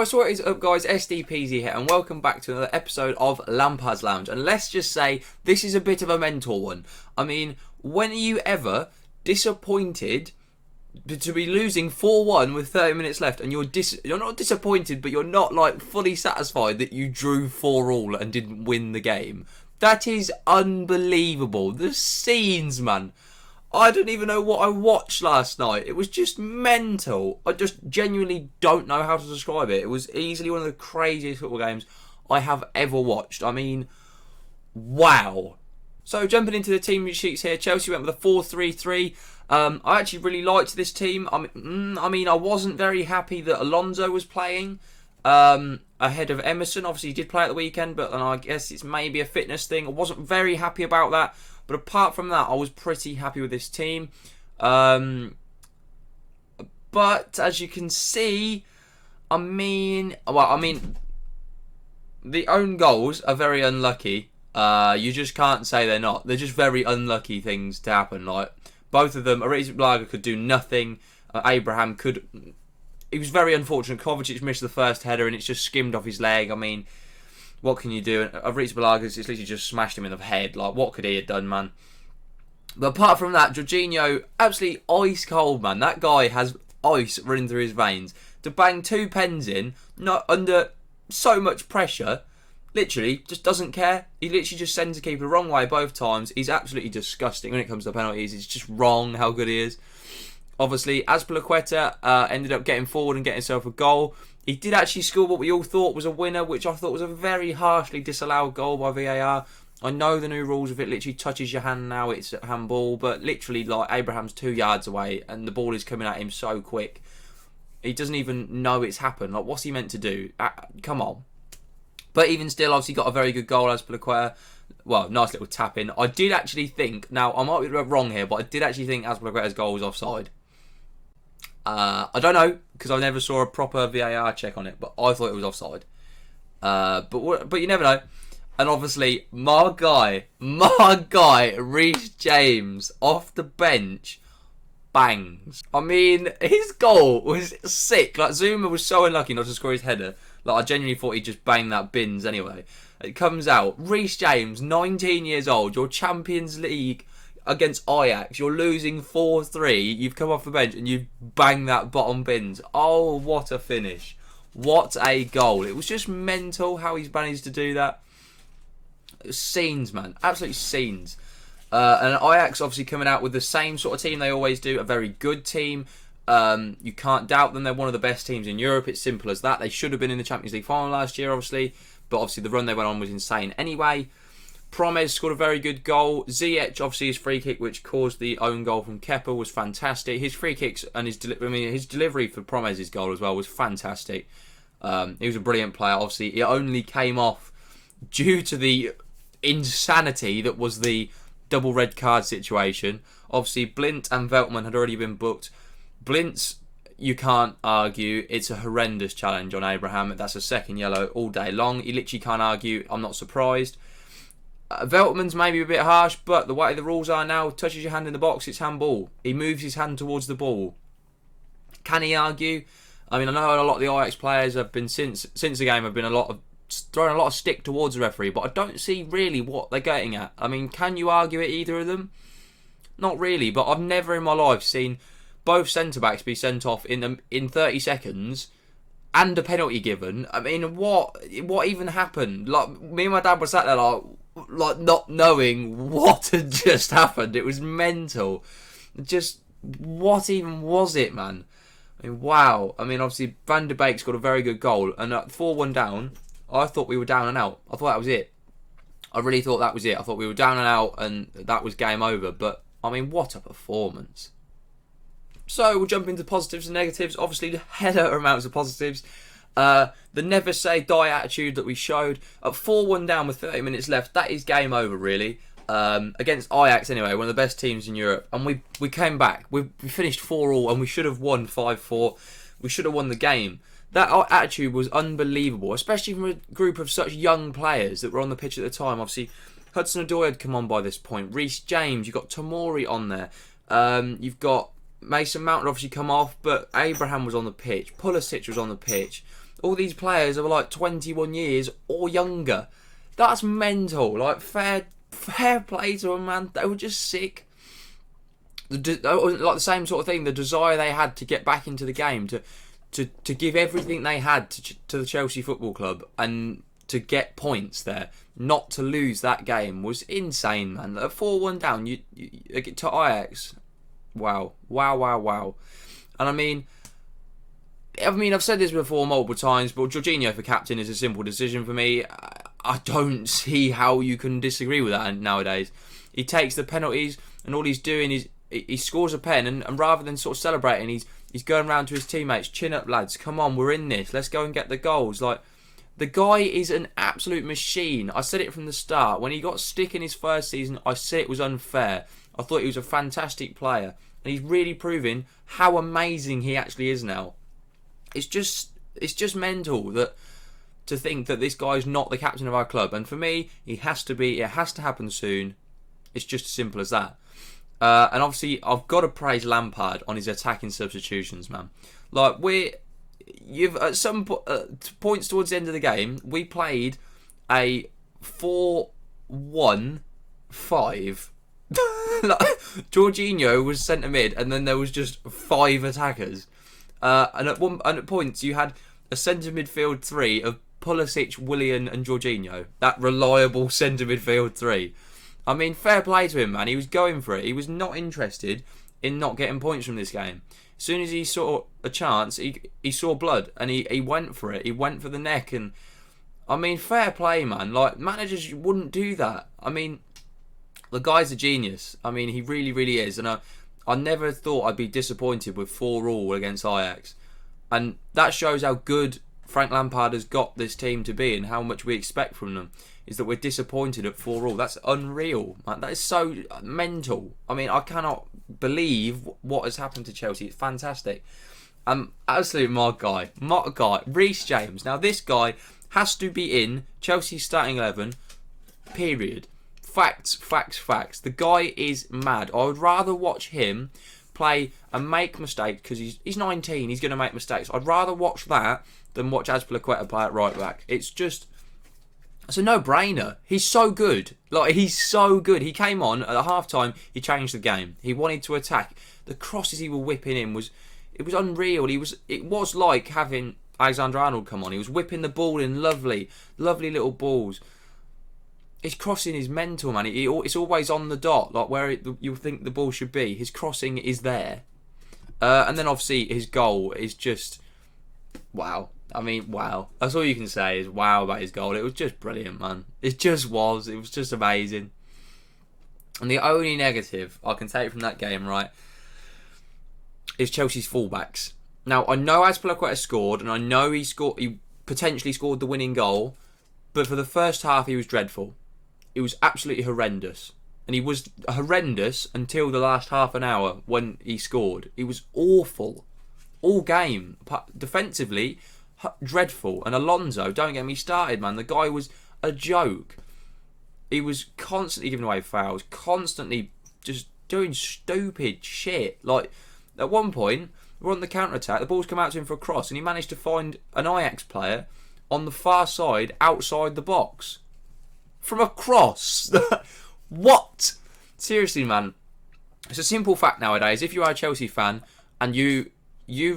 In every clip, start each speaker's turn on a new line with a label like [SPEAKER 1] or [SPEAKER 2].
[SPEAKER 1] Right, so what is up guys, SDPeasy here and welcome back to another episode of Lampard's Lounge. And let's just say, this is a bit of a mental one. I mean, when are you ever disappointed to be losing 4-1 with 30 minutes left and you're not disappointed, but you're not like fully satisfied that you drew 4-4 and didn't win the game? That is unbelievable. The scenes, man. I don't even know what I watched last night. It was just mental. I just genuinely don't know how to describe it. It was easily one of the craziest football games I have ever watched. I mean, wow. So jumping into the team sheets here, Chelsea went with a 4-3-3. I actually really liked this team. I mean, I wasn't very happy that Alonso was playing ahead of Emerson. Obviously, he did play at the weekend, but I guess it's maybe a fitness thing. I wasn't very happy about that. But apart from that, I was pretty happy with this team. But as you can see, the own goals are very unlucky. You just can't say they're not. They're just very unlucky things to happen. Like both of them, Ajax could do nothing. Abraham could. He was very unfortunate. Kovacic missed the first header and it's just skimmed off his leg. I mean, what can you do? Ajax, it's literally just smashed him in the head. Like, what could he have done, man? But apart from that, Jorginho, absolutely ice cold, man. That guy has ice running through his veins. To bang 2 pens in, not under so much pressure, literally just doesn't care. He literally just sends the keeper the wrong way both times. He's absolutely disgusting when it comes to penalties. It's just wrong how good he is. Obviously, Azpilicueta ended up getting forward and getting himself a goal. He did actually score what we all thought was a winner, which I thought was a very harshly disallowed goal by VAR. I know the new rules, if it literally touches your hand now, it's a handball, but literally, like, Abraham's 2 yards away and the ball is coming at him so quick. He doesn't even know it's happened. Like, what's he meant to do? Come on. But even still, obviously got a very good goal, Azpilicueta. Well, nice little tap in. I did actually think, now I might be wrong here, but I did actually think Azpilicueta's goal was offside. I don't know, because I never saw a proper VAR check on it, but I thought it was offside. But you never know. And obviously, my guy, Reece James, off the bench, bangs. I mean, his goal was sick. Like, Zuma was so unlucky not to score his header. Like, I genuinely thought he'd just bang that bins anyway. It comes out, Reece James, 19 years old, your Champions League against Ajax, you're losing 4-3, you've come off the bench and you bang that bottom bins. Oh, what a finish. What a goal. It was just mental how he's managed to do that. Scenes, man. Absolute scenes. And Ajax obviously coming out with the same sort of team they always do. A very good team. You can't doubt them. They're one of the best teams in Europe. It's simple as that. They should have been in the Champions League final last year, obviously. But obviously the run they went on was insane anyway. Promes scored a very good goal. Ziyech, obviously his free kick, which caused the own goal from Kepa, was fantastic. His free kicks and his delivery for Promes' goal as well was fantastic. He was a brilliant player. Obviously, he only came off due to the insanity that was the double red card situation. Obviously, Blint and Veltman had already been booked. Blint's, you can't argue. It's a horrendous challenge on Abraham. That's a second yellow all day long. You literally can't argue. I'm not surprised. Veltman's maybe a bit harsh, but the way the rules are now, touches your hand in the box, it's handball. He moves his hand towards the ball. Can he argue? I mean, I know a lot of the Ajax players have been, since the game, have been throwing a lot of stick towards the referee, but I don't see really what they're getting at. I mean, can you argue it, either of them? Not really, but I've never in my life seen both centre-backs be sent off in 30 seconds and a penalty given. I mean, what even happened? Like, me and my dad were sat there like not knowing what had just happened. It was mental. Just, what even was it, man? I mean, wow. I mean, obviously, Van de Beek's got a very good goal, and at 4-1 down, I thought we were down and out. I thought that was it. I really thought that was it. I thought we were down and out, and that was game over. But, I mean, what a performance. So, we'll jump into positives and negatives. Obviously, the header amounts of positives. The never say die attitude that we showed at 4-1 down with 30 minutes left, that is game over really. Against Ajax anyway, one of the best teams in Europe, and we came back. We finished 4-4 and we should have won 5-4. We should have won the game. That attitude was unbelievable, especially from a group of such young players that were on the pitch at the time. Obviously, Hudson-Odoi had come on by this point. Reece James, you've got Tomori on there. You've got Mason Mount had obviously come off, but Abraham was on the pitch. Pulisic was on the pitch. All these players are like 21 years or younger. That's mental. Like, fair play to them, man. They were just sick. Like the same sort of thing, the desire they had to get back into the game, to give everything they had to the Chelsea Football Club and to get points there, not to lose that game, was insane, man. At 4-1 down, you get to Ajax. Wow. And I mean, I've said this before multiple times, but Jorginho for captain is a simple decision for me. I don't see how you can disagree with that nowadays. He takes the penalties, and all he's doing is he scores a pen, and rather than sort of celebrating, he's going around to his teammates, chin up lads, come on, we're in this, let's go and get the goals. Like, the guy is an absolute machine. I said it from the start. When he got stick in his first season, I said it was unfair. I thought he was a fantastic player, and he's really proving how amazing he actually is now. It's just mental that to think that this guy's not the captain of our club, and for me, he has to be. It has to happen soon. It's just as simple as that. And obviously, I've got to praise Lampard on his attacking substitutions, man. Like, you've at some points towards the end of the game, we played a 4-1-5. Like, Jorginho was centre mid, and then there was just 5 attackers. And at points you had a centre midfield 3 of Pulisic, Willian, and Jorginho. That reliable centre midfield 3. I mean, fair play to him, man. He was going for it. He was not interested in not getting points from this game. As soon as he saw a chance, he saw blood, and he went for it. He went for the neck, and I mean, fair play, man. Like, managers wouldn't do that. I mean, the guy's a genius. I mean, he really, really is. And I never thought I'd be disappointed with 4-4 against Ajax. And that shows how good Frank Lampard has got this team to be and how much we expect from them. Is that we're disappointed at 4-4. That's unreal, man. That is so mental. I mean, I cannot believe what has happened to Chelsea. It's fantastic. Absolute my guy. Reece James. Now, this guy has to be in Chelsea's starting 11, period. Facts. The guy is mad. I would rather watch him play and make mistakes, because he's 19. He's going to make mistakes. I'd rather watch that than watch Azpilicueta play at right back. It's a no-brainer. He's so good. Like, he's so good. He came on at half-time. He changed the game. He wanted to attack. The crosses he was whipping in was unreal. It was like having Alexander-Arnold come on. He was whipping the ball in lovely little balls. His crossing is mental, man. It's always on the dot, like where you think the ball should be. His crossing is there. And then obviously his goal is just wow. I mean, wow. That's all you can say is wow about his goal. It was just brilliant, man. It just was. It was just amazing. And the only negative I can take from that game, right, is Chelsea's fullbacks. Now, I know Azpilicueta scored, and I know he potentially scored the winning goal, but for the first half he was dreadful. It was absolutely horrendous. And he was horrendous until the last half an hour when he scored. He was awful. All game. Defensively, dreadful. And Alonso, don't get me started, man. The guy was a joke. He was constantly giving away fouls, constantly just doing stupid shit. Like, at one point, we're on the counter-attack, the ball's come out to him for a cross, and he managed to find an Ajax player on the far side, outside the box. From a cross. What? Seriously, man. It's a simple fact nowadays. If you are a Chelsea fan and you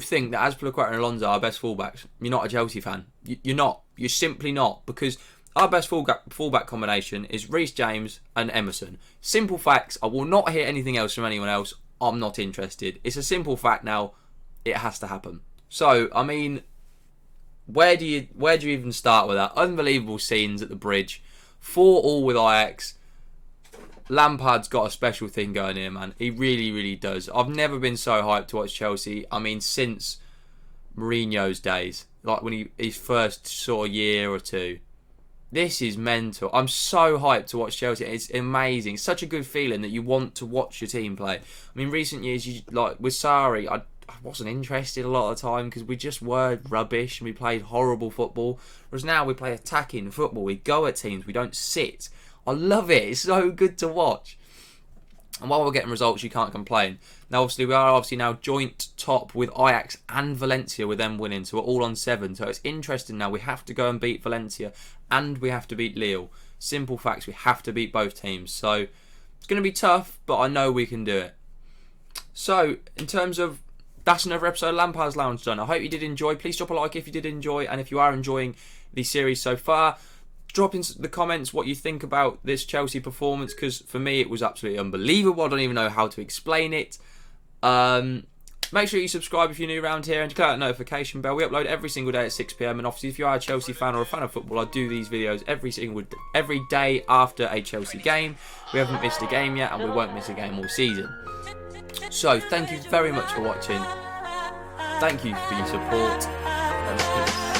[SPEAKER 1] think that Azpilicueta and Alonso are best fullbacks, you're not a Chelsea fan. You're not. You're simply not. Because our best fullback combination is Reece James and Emerson. Simple facts. I will not hear anything else from anyone else. I'm not interested. It's a simple fact now. It has to happen. So, I mean, where do you even start with that? Unbelievable scenes at the bridge. 4-4 with Ajax. Lampard's got a special thing going here, man. He really, really does. I've never been so hyped to watch Chelsea. I mean, since Mourinho's days. Like when his first sort of year or two. This is mental. I'm so hyped to watch Chelsea. It's amazing. It's such a good feeling that you want to watch your team play. I mean, recent years, like with Sarri, I wasn't interested a lot of the time because we just were rubbish and we played horrible football. Whereas now we play attacking football. We go at teams. We don't sit. I love it. It's so good to watch. And while we're getting results, you can't complain. Now, obviously, we are now joint top with Ajax and Valencia with them winning. So we're all on 7. So it's interesting now. We have to go and beat Valencia and we have to beat Lille. Simple facts. We have to beat both teams. So it's going to be tough, but I know we can do it. So in terms of, that's another episode of Lampard's Lounge done. I hope you did enjoy. Please drop a like if you did enjoy. And if you are enjoying the series so far, drop in the comments what you think about this Chelsea performance, because for me it was absolutely unbelievable. I don't even know how to explain it. Make sure you subscribe if you're new around here and click that notification bell. We upload every single day at 6 PM, and obviously if you are a Chelsea fan or a fan of football, I do these videos every day after a Chelsea game. We haven't missed a game yet, and we won't miss a game all season. So thank you very much for watching. Thank you for your support.